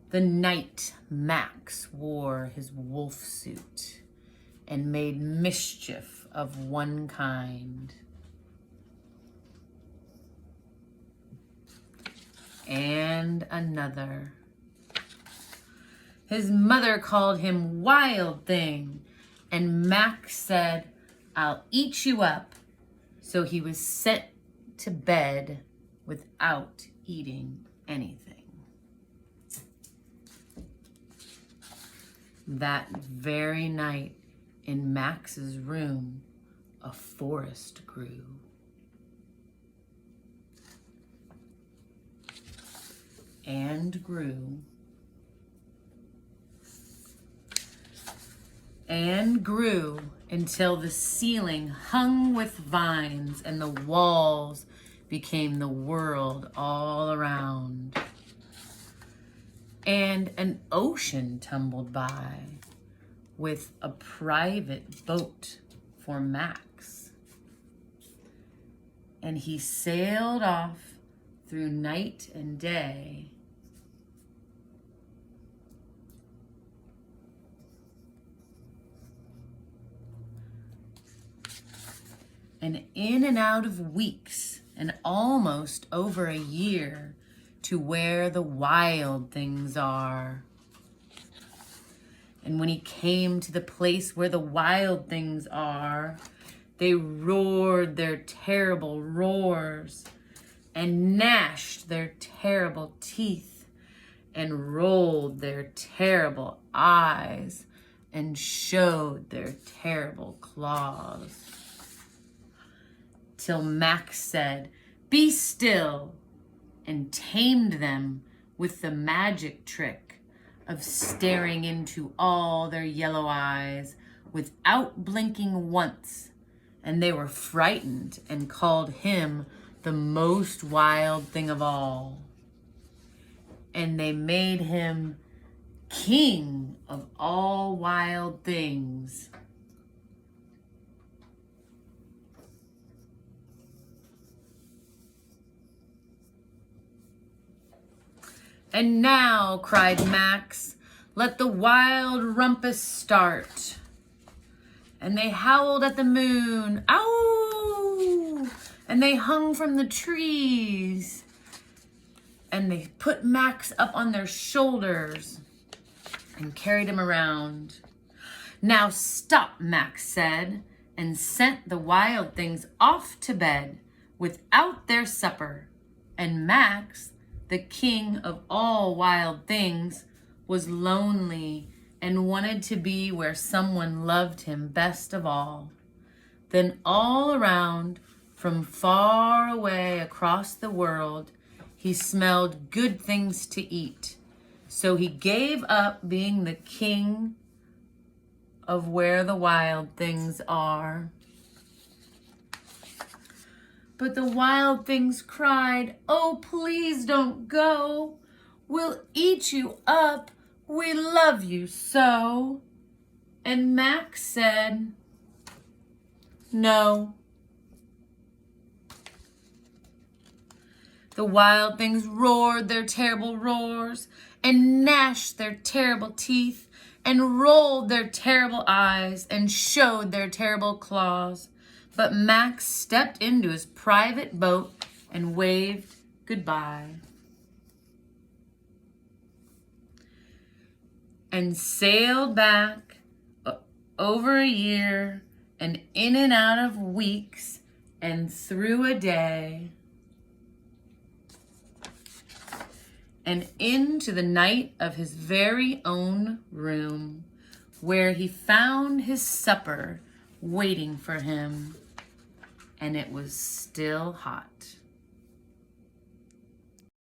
The night Max wore his wolf suit and made mischief of one kind and another. His mother called him Wild Thing, and Max said, "I'll eat you up." So he was sent to bed without eating anything. That very night, in Max's room, a forest grew. And grew. And grew until the ceiling hung with vines and the walls became the world all around. And an ocean tumbled by with a private boat for Max. And he sailed off through night and day. And in and out of weeks and almost over a year to where the wild things are. And when he came to the place where the wild things are, they roared their terrible roars and gnashed their terrible teeth and rolled their terrible eyes and showed their terrible claws. Till Max said, "Be still," and tamed them with the magic trick of staring into all their yellow eyes without blinking once. And they were frightened and called him the most wild thing of all. And they made him king of all wild things. "And now," cried Max, "let the wild rumpus start." And they howled at the moon, "Ow!" And they hung from the trees. And they put Max up on their shoulders and carried him around. "Now stop," Max said, and sent the wild things off to bed without their supper. And Max, the king of all wild things, was lonely and wanted to be where someone loved him best of all. Then all around, from far away across the world, he smelled good things to eat. So he gave up being the king of where the wild things are. But the wild things cried, "Oh, please don't go. We'll eat you up. We love you so." And Max said, "No." The wild things roared their terrible roars and gnashed their terrible teeth and rolled their terrible eyes and showed their terrible claws. But Max stepped into his private boat and waved goodbye. And sailed back over a year and in and out of weeks and through a day and into the night of his very own room, where he found his supper waiting for him, and it was still hot.